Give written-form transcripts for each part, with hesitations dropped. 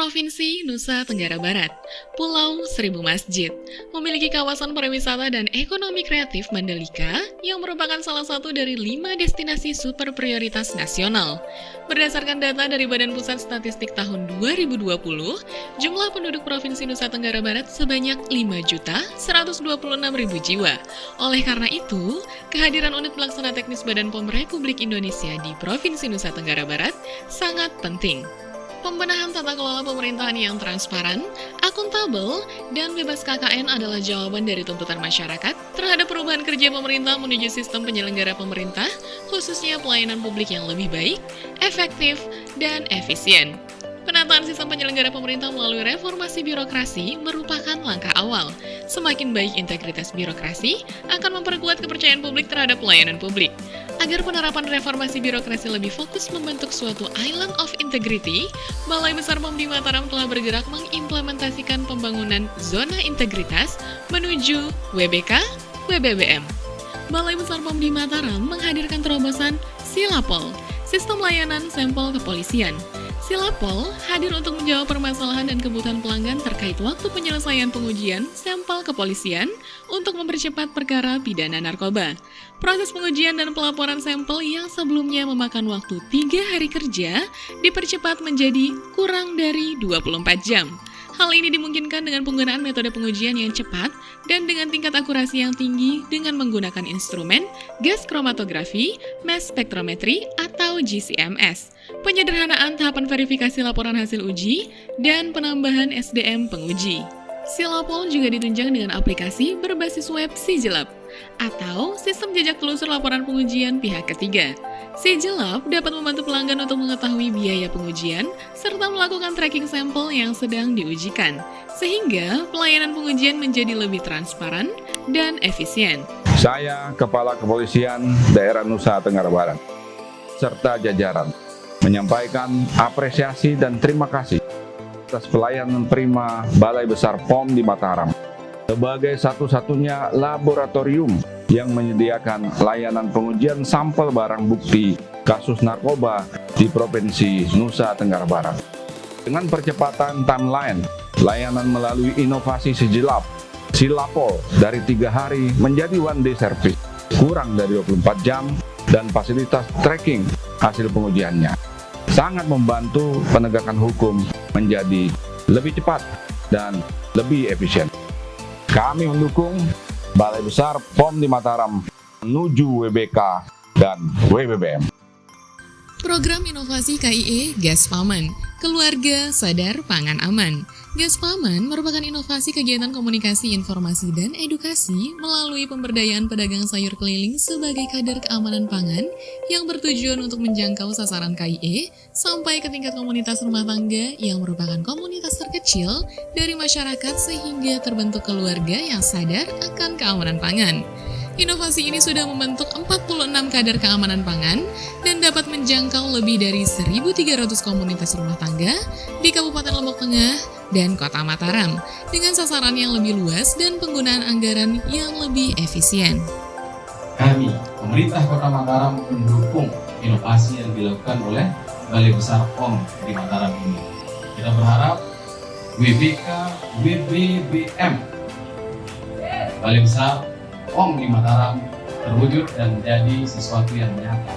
Provinsi Nusa Tenggara Barat, Pulau Seribu Masjid, memiliki kawasan pariwisata dan ekonomi kreatif Mandalika yang merupakan salah satu dari 5 destinasi super prioritas nasional. Berdasarkan data dari Badan Pusat Statistik tahun 2020, jumlah penduduk Provinsi Nusa Tenggara Barat sebanyak 5.126.000 jiwa. Oleh karena itu, kehadiran unit pelaksana teknis Badan POM Republik Indonesia di Provinsi Nusa Tenggara Barat sangat penting. Pembenahan tata kelola pemerintahan yang transparan, akuntabel, dan bebas KKN adalah jawaban dari tuntutan masyarakat terhadap perubahan kerja pemerintah menuju sistem penyelenggara pemerintah, khususnya pelayanan publik yang lebih baik, efektif, dan efisien. Penataan sistem penyelenggara pemerintah melalui reformasi birokrasi merupakan langkah awal. Semakin baik integritas birokrasi akan memperkuat kepercayaan publik terhadap pelayanan publik. Agar penerapan reformasi birokrasi lebih fokus membentuk suatu island of integrity, Balai Besar POM di Mataram telah bergerak mengimplementasikan pembangunan zona integritas menuju WBK-WBBM. Balai Besar POM di Mataram menghadirkan terobosan Silapol, Sistem Layanan Sampel Kepolisian. Silapol hadir untuk menjawab permasalahan dan kebutuhan pelanggan terkait waktu penyelesaian pengujian sampel kepolisian untuk mempercepat perkara pidana narkoba. Proses pengujian dan pelaporan sampel yang sebelumnya memakan waktu 3 hari kerja dipercepat menjadi kurang dari 24 jam. Hal ini dimungkinkan dengan penggunaan metode pengujian yang cepat dan dengan tingkat akurasi yang tinggi dengan menggunakan instrumen gas kromatografi, mass spectrometry, atau GCMS, penyederhanaan tahapan verifikasi laporan hasil uji, dan penambahan SDM penguji. Silapol juga ditunjang dengan aplikasi berbasis web Sijelab atau sistem jejak telusur laporan pengujian pihak ketiga. Sijelab dapat membantu pelanggan untuk mengetahui biaya pengujian serta melakukan tracking sampel yang sedang diujikan, sehingga pelayanan pengujian menjadi lebih transparan dan efisien. Saya, Kepala Kepolisian Daerah Nusa Tenggara Barat, serta jajaran, menyampaikan apresiasi dan terima kasih atas pelayanan prima Balai Besar POM di Mataram sebagai satu-satunya laboratorium yang menyediakan layanan pengujian sampel barang bukti kasus narkoba di Provinsi Nusa Tenggara Barat. Dengan percepatan timeline, layanan melalui inovasi Sijelab, Silapol dari 3 hari menjadi one day service, kurang dari 24 jam, dan fasilitas tracking hasil pengujiannya sangat membantu penegakan hukum menjadi lebih cepat dan lebih efisien. Kami mendukung Balai Besar POM di Mataram menuju WBK dan WBBM. Program Inovasi KIE Gas Paman, Keluarga Sadar Pangan Aman. Gas Paman merupakan inovasi kegiatan komunikasi, informasi, dan edukasi melalui pemberdayaan pedagang sayur keliling sebagai kader keamanan pangan yang bertujuan untuk menjangkau sasaran KIE sampai ke tingkat komunitas rumah tangga yang merupakan komunitas terkecil dari masyarakat sehingga terbentuk keluarga yang sadar akan keamanan pangan. Inovasi ini sudah membentuk 46 kader keamanan pangan dan dapat menjangkau lebih dari 1.300 komunitas rumah tangga di Kabupaten Lombok Tengah dan Kota Mataram dengan sasaran yang lebih luas dan penggunaan anggaran yang lebih efisien. Kami, pemerintah Kota Mataram, mendukung inovasi yang dilakukan oleh Balai Besar POM di Mataram ini. Kita berharap WBK, WBBM, Balai Besar POM di Mataram terwujud dan menjadi sesuatu yang nyata.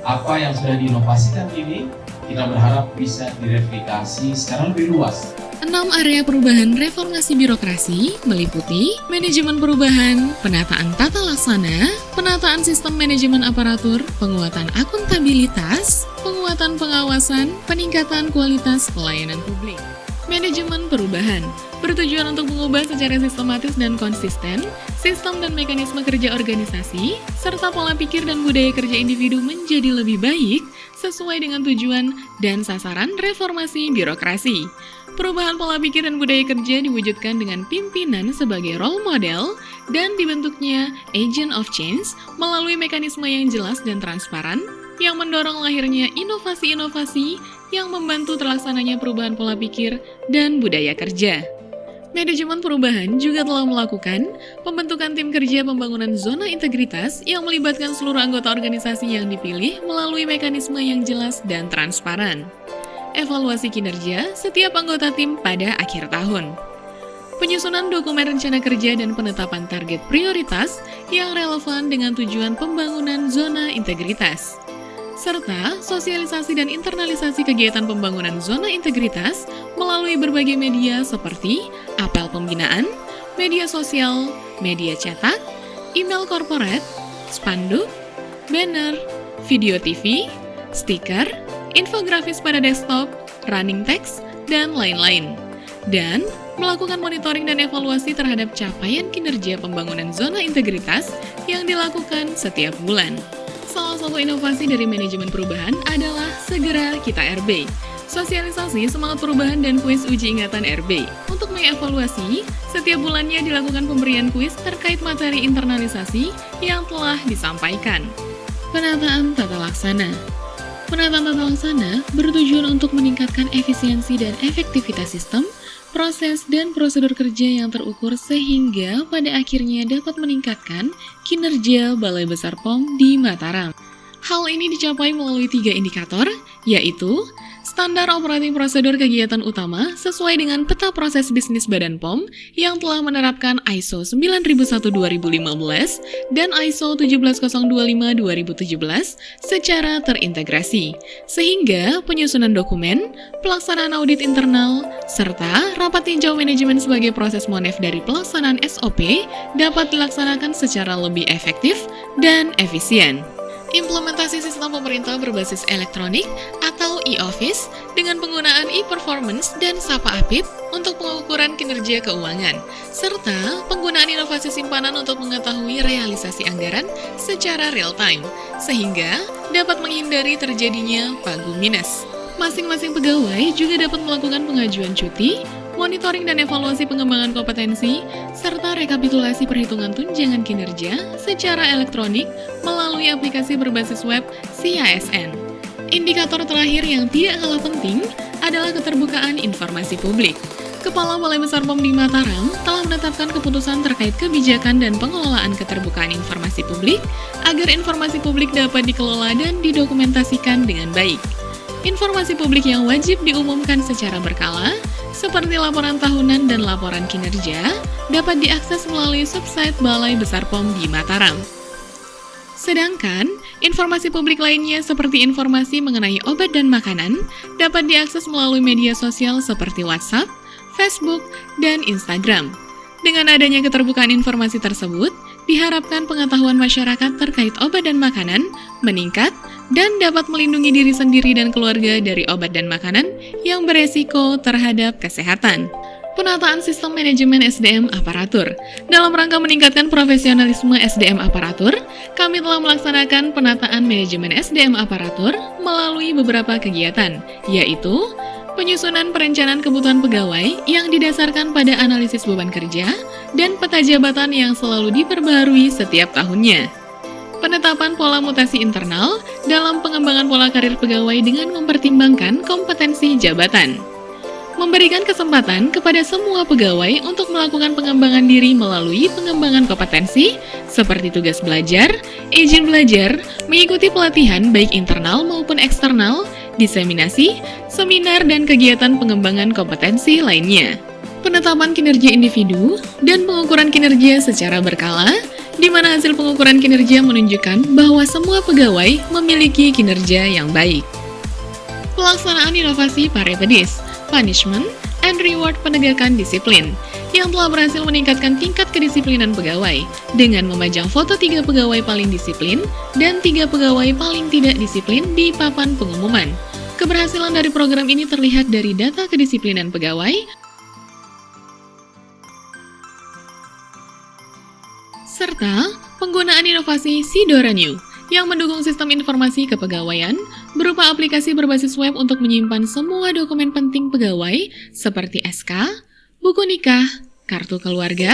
Apa yang sudah diinovasikan ini, kita berharap bisa direplikasi secara lebih luas. 6 area perubahan reformasi birokrasi meliputi manajemen perubahan, penataan tata laksana, penataan sistem manajemen aparatur, penguatan akuntabilitas, penguatan pengawasan, peningkatan kualitas pelayanan publik. Manajemen perubahan bertujuan untuk mengubah secara sistematis dan konsisten sistem dan mekanisme kerja organisasi, serta pola pikir dan budaya kerja individu menjadi lebih baik sesuai dengan tujuan dan sasaran reformasi birokrasi. Perubahan pola pikir dan budaya kerja diwujudkan dengan pimpinan sebagai role model dan dibentuknya agent of change melalui mekanisme yang jelas dan transparan yang mendorong lahirnya inovasi-inovasi yang membantu terlaksananya perubahan pola pikir dan budaya kerja. Manajemen perubahan juga telah melakukan pembentukan tim kerja pembangunan zona integritas yang melibatkan seluruh anggota organisasi yang dipilih melalui mekanisme yang jelas dan transparan. evaluasi kinerja setiap anggota tim pada akhir tahun, penyusunan dokumen rencana kerja dan penetapan target prioritas yang relevan dengan tujuan pembangunan zona integritas, serta sosialisasi dan internalisasi kegiatan pembangunan zona integritas melalui berbagai media seperti apel pembinaan, media sosial, media cetak, email korporat, spanduk, banner, video TV, stiker, infografis pada desktop, running text, dan lain-lain. Dan melakukan monitoring dan evaluasi terhadap capaian kinerja pembangunan zona integritas yang dilakukan setiap bulan. Salah satu inovasi dari manajemen perubahan adalah Segera Kita RB. Sosialisasi semangat perubahan dan kuis uji ingatan RB. Untuk mengevaluasi, setiap bulannya dilakukan pemberian kuis terkait materi internalisasi yang telah disampaikan. Penataan tata laksana. Penataan tata laksana bertujuan untuk meningkatkan efisiensi dan efektivitas sistem, proses, dan prosedur kerja yang terukur sehingga pada akhirnya dapat meningkatkan kinerja Balai Besar POM di Mataram. Hal ini dicapai melalui 3 indikator, yaitu standar operating prosedur kegiatan utama sesuai dengan peta proses bisnis Badan POM yang telah menerapkan ISO 9001-2015 dan ISO 17025-2017 secara terintegrasi, sehingga penyusunan dokumen, pelaksanaan audit internal, serta rapat tinjau manajemen sebagai proses monef dari pelaksanaan SOP dapat dilaksanakan secara lebih efektif dan efisien. Implementasi sistem pemerintah berbasis elektronik atau e-office dengan penggunaan e-performance dan SAPA APIP untuk pengukuran kinerja keuangan, serta penggunaan inovasi simpanan untuk mengetahui realisasi anggaran secara real-time, sehingga dapat menghindari terjadinya pagu minus. Masing-masing pegawai juga dapat melakukan pengajuan cuti, monitoring dan evaluasi pengembangan kompetensi, serta rekapitulasi perhitungan tunjangan kinerja secara elektronik melalui aplikasi berbasis web CISN. Indikator terakhir yang tidak kalah penting adalah keterbukaan informasi publik. Kepala Balai Besar POM di Mataram telah menetapkan keputusan terkait kebijakan dan pengelolaan keterbukaan informasi publik agar informasi publik dapat dikelola dan didokumentasikan dengan baik. Informasi publik yang wajib diumumkan secara berkala, seperti laporan tahunan dan laporan kinerja, dapat diakses melalui website Balai Besar POM di Mataram. Sedangkan, informasi publik lainnya seperti informasi mengenai obat dan makanan dapat diakses melalui media sosial seperti WhatsApp, Facebook, dan Instagram. Dengan adanya keterbukaan informasi tersebut, diharapkan pengetahuan masyarakat terkait obat dan makanan meningkat dan dapat melindungi diri sendiri dan keluarga dari obat dan makanan yang beresiko terhadap kesehatan. Penataan sistem manajemen SDM aparatur. Dalam rangka meningkatkan profesionalisme SDM aparatur, kami telah melaksanakan penataan manajemen SDM aparatur melalui beberapa kegiatan, yaitu penyusunan perencanaan kebutuhan pegawai yang didasarkan pada analisis beban kerja dan peta jabatan yang selalu diperbaharui setiap tahunnya. Penetapan pola mutasi internal dalam pengembangan pola karir pegawai dengan mempertimbangkan kompetensi jabatan. Memberikan kesempatan kepada semua pegawai untuk melakukan pengembangan diri melalui pengembangan kompetensi seperti tugas belajar, izin belajar, mengikuti pelatihan baik internal maupun eksternal, diseminasi, seminar, dan kegiatan pengembangan kompetensi lainnya. Penetapan kinerja individu dan pengukuran kinerja secara berkala, di mana hasil pengukuran kinerja menunjukkan bahwa semua pegawai memiliki kinerja yang baik. Pelaksanaan inovasi Parepedis, Punishment and Reward Penegakan Disiplin, yang telah berhasil meningkatkan tingkat kedisiplinan pegawai dengan memajang foto 3 pegawai paling disiplin dan 3 pegawai paling tidak disiplin di papan pengumuman. Keberhasilan dari program ini terlihat dari data kedisiplinan pegawai, serta penggunaan inovasi Sidora New yang mendukung sistem informasi kepegawaian berupa aplikasi berbasis web untuk menyimpan semua dokumen penting pegawai seperti SK, buku nikah, kartu keluarga,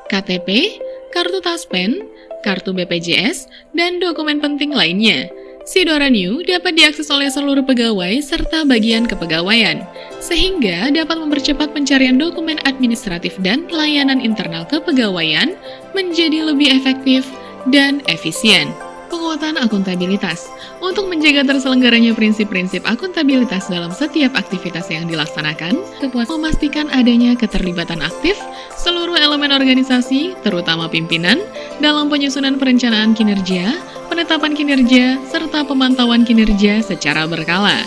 KTP, kartu taspen, kartu BPJS, dan dokumen penting lainnya. Sidora New dapat diakses oleh seluruh pegawai serta bagian kepegawaian, sehingga dapat mempercepat pencarian dokumen administratif dan layanan internal kepegawaian menjadi lebih efektif dan efisien. Penguatan akuntabilitas. Untuk menjaga terselenggaranya prinsip-prinsip akuntabilitas dalam setiap aktivitas yang dilaksanakan, memastikan adanya keterlibatan aktif seluruh elemen organisasi, terutama pimpinan, dalam penyusunan perencanaan kinerja, penetapan kinerja, serta pemantauan kinerja secara berkala.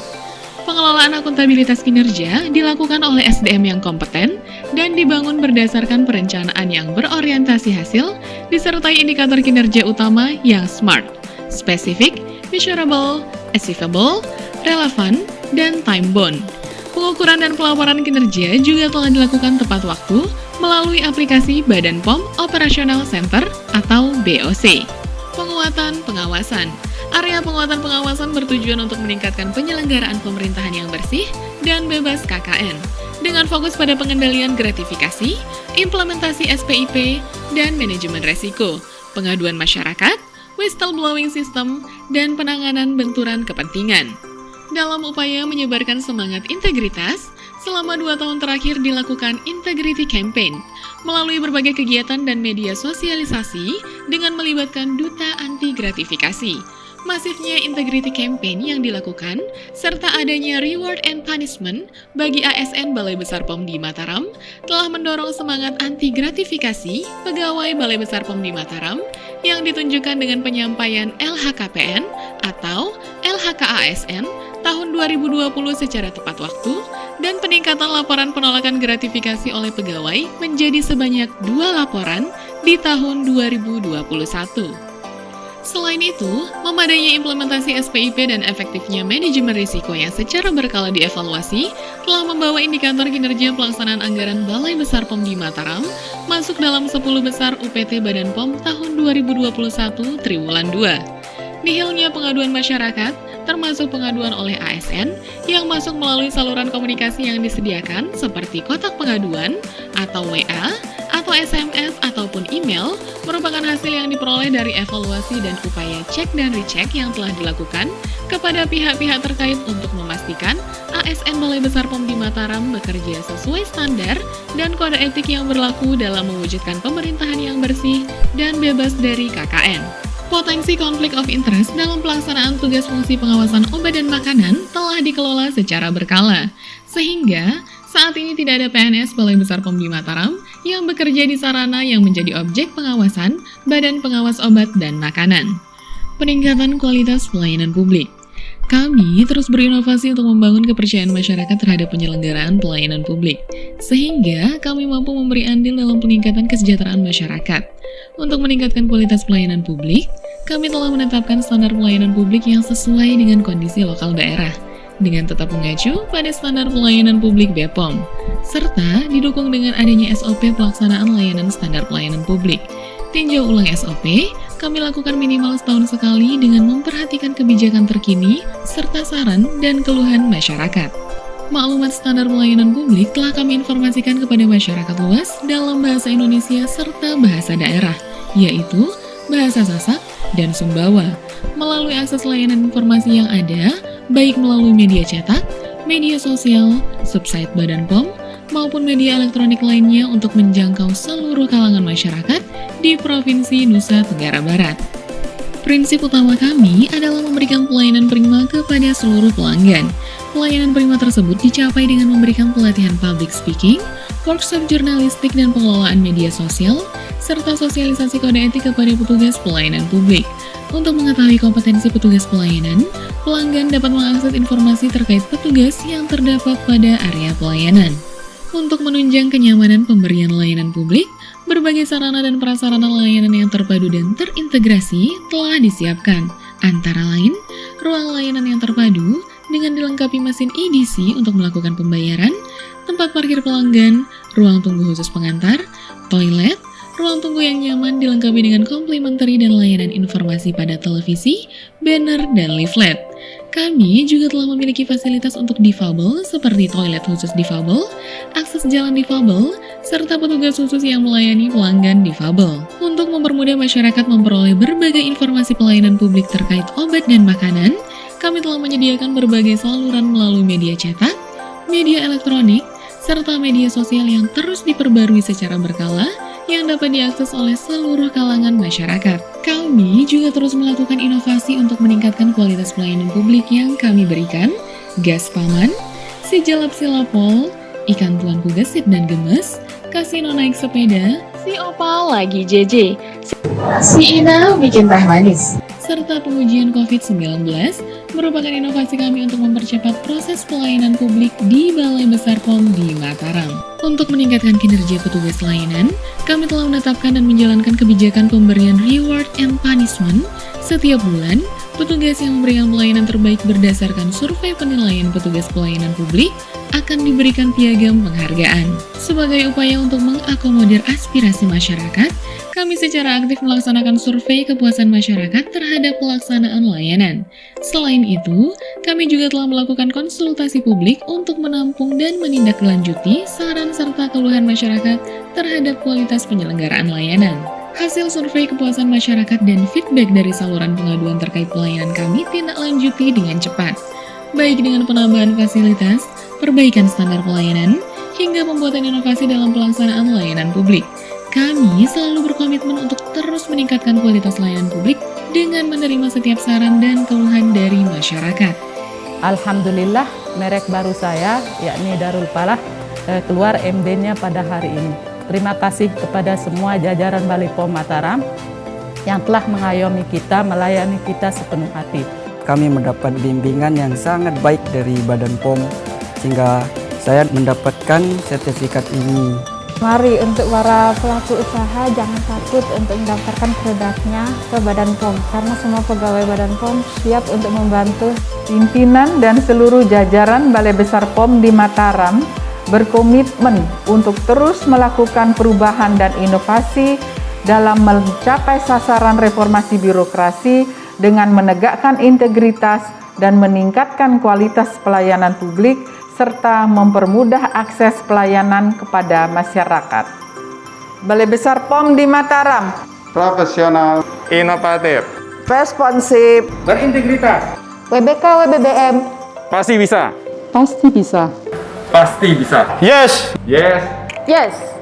Pengelolaan akuntabilitas kinerja dilakukan oleh SDM yang kompeten dan dibangun berdasarkan perencanaan yang berorientasi hasil, disertai indikator kinerja utama yang SMART, spesifik, measurable, achievable, relevan, dan time-bound. Pengukuran dan pelaporan kinerja juga telah dilakukan tepat waktu melalui aplikasi Badan POM Operational Center atau BOC. Penguatan pengawasan. Area penguatan pengawasan bertujuan untuk meningkatkan penyelenggaraan pemerintahan yang bersih dan bebas KKN, dengan fokus pada pengendalian gratifikasi, implementasi SPIP, dan manajemen resiko, pengaduan masyarakat, whistleblowing system, dan penanganan benturan kepentingan. Dalam upaya menyebarkan semangat integritas, selama 2 tahun terakhir dilakukan Integrity Campaign melalui berbagai kegiatan dan media sosialisasi dengan melibatkan duta anti gratifikasi. Masifnya Integrity Campaign yang dilakukan, serta adanya reward and punishment bagi ASN Balai Besar POM di Mataram, telah mendorong semangat anti gratifikasi pegawai Balai Besar POM di Mataram yang ditunjukkan dengan penyampaian LHKPN atau LHKASN tahun 2020 secara tepat waktu, dan peningkatan laporan penolakan gratifikasi oleh pegawai menjadi sebanyak 2 laporan di tahun 2021. Selain itu, memadainya implementasi SPIP dan efektifnya manajemen risiko yang secara berkala dievaluasi telah membawa indikator kinerja pelaksanaan anggaran Balai Besar POM di Mataram masuk dalam 10 besar UPT Badan POM tahun 2021 Triwulan 2. Nihilnya pengaduan masyarakat, termasuk pengaduan oleh ASN yang masuk melalui saluran komunikasi yang disediakan seperti kotak pengaduan atau WA, atau SMS ataupun email, merupakan hasil yang diperoleh dari evaluasi dan upaya cek dan recheck yang telah dilakukan kepada pihak-pihak terkait untuk memastikan ASN Balai Besar POM di Mataram bekerja sesuai standar dan kode etik yang berlaku dalam mewujudkan pemerintahan yang bersih dan bebas dari KKN. Potensi konflik of interest dalam pelaksanaan tugas fungsi pengawasan obat dan makanan telah dikelola secara berkala, sehingga saat ini tidak ada PNS Balai Besar POM di Mataram yang bekerja di sarana yang menjadi objek pengawasan Badan Pengawas Obat dan Makanan. Peningkatan kualitas pelayanan publik. Kami terus berinovasi untuk membangun kepercayaan masyarakat terhadap penyelenggaraan pelayanan publik, sehingga kami mampu memberi andil dalam peningkatan kesejahteraan masyarakat. Untuk meningkatkan kualitas pelayanan publik, kami telah menetapkan standar pelayanan publik yang sesuai dengan kondisi lokal daerah, dengan tetap mengacu pada standar pelayanan publik BPOM, serta didukung dengan adanya SOP pelaksanaan layanan standar pelayanan publik. Tinjau ulang SOP, kami lakukan minimal setahun sekali dengan memperhatikan kebijakan terkini, serta saran dan keluhan masyarakat. Maklumat standar pelayanan publik telah kami informasikan kepada masyarakat luas dalam bahasa Indonesia serta bahasa daerah, yaitu bahasa Sasak dan Sumbawa, melalui akses layanan informasi yang ada, baik melalui media cetak, media sosial, subsite Badan POM, maupun media elektronik lainnya untuk menjangkau seluruh kalangan masyarakat di Provinsi Nusa Tenggara Barat. Prinsip utama kami adalah memberikan pelayanan prima kepada seluruh pelanggan. Pelayanan prima tersebut dicapai dengan memberikan pelatihan public speaking, workshop jurnalistik dan pengelolaan media sosial, serta sosialisasi kode etik kepada petugas pelayanan publik. Untuk mengetahui kompetensi petugas pelayanan, pelanggan dapat mengakses informasi terkait petugas yang terdapat pada area pelayanan. Untuk menunjang kenyamanan pemberian layanan publik, berbagai sarana dan prasarana layanan yang terpadu dan terintegrasi telah disiapkan, antara lain ruang layanan yang terpadu dengan dilengkapi mesin EDC untuk melakukan pembayaran, tempat parkir pelanggan, ruang tunggu khusus pengantar, toilet, ruang tunggu yang nyaman dilengkapi dengan komplementari dan layanan informasi pada televisi, banner, dan leaflet. Kami juga telah memiliki fasilitas untuk difabel seperti toilet khusus difabel, akses jalan difabel, serta petugas khusus yang melayani pelanggan difabel. Untuk mempermudah masyarakat memperoleh berbagai informasi pelayanan publik terkait obat dan makanan, kami telah menyediakan berbagai saluran melalui media cetak, media elektronik, serta media sosial yang terus diperbarui secara berkala yang dapat diakses oleh seluruh kalangan masyarakat. Kami juga terus melakukan inovasi untuk meningkatkan kualitas pelayanan publik yang kami berikan, gas paman, si jalap silapol, ikan tuanku gesit dan gemes, kasino naik sepeda, si opal lagi JJ, si Ina bikin teh manis, serta pengujian COVID-19 merupakan inovasi kami untuk mempercepat proses pelayanan publik di Balai Besar POM di Mataram. Untuk meningkatkan kinerja petugas layanan, kami telah menetapkan dan menjalankan kebijakan pemberian reward and punishment. Setiap bulan, petugas yang memberikan pelayanan terbaik berdasarkan survei penilaian petugas pelayanan publik akan diberikan piagam penghargaan. Sebagai upaya untuk mengakomodir aspirasi masyarakat, kami secara aktif melaksanakan survei kepuasan masyarakat terhadap pelaksanaan layanan. Selain itu, kami juga telah melakukan konsultasi publik untuk menampung dan menindaklanjuti saran serta keluhan masyarakat terhadap kualitas penyelenggaraan layanan. Hasil survei kepuasan masyarakat dan feedback dari saluran pengaduan terkait pelayanan kami tindak lanjuti dengan cepat, baik dengan penambahan fasilitas, perbaikan standar pelayanan, hingga pembuatan inovasi dalam pelaksanaan layanan publik. Kami selalu berkomitmen untuk terus meningkatkan kualitas layanan publik dengan menerima setiap saran dan keluhan dari masyarakat. Alhamdulillah, merek baru saya, yakni Darul Falah, keluar MD-nya pada hari ini. Terima kasih kepada semua jajaran Balai POM Mataram yang telah mengayomi kita, melayani kita sepenuh hati. Kami mendapat bimbingan yang sangat baik dari Badan POM, sehingga saya mendapatkan sertifikat ini. Mari untuk para pelaku usaha jangan takut untuk mendaftarkan produknya ke Badan POM karena semua pegawai Badan POM siap untuk membantu. Pimpinan dan seluruh jajaran Balai Besar POM di Mataram berkomitmen untuk terus melakukan perubahan dan inovasi dalam mencapai sasaran reformasi birokrasi dengan menegakkan integritas dan meningkatkan kualitas pelayanan publik serta mempermudah akses pelayanan kepada masyarakat. Balai Besar POM di Mataram profesional, inovatif, responsif, berintegritas, WBK WBBM pasti bisa. pasti bisa. Pasti bisa. Yes. Yes. Yes.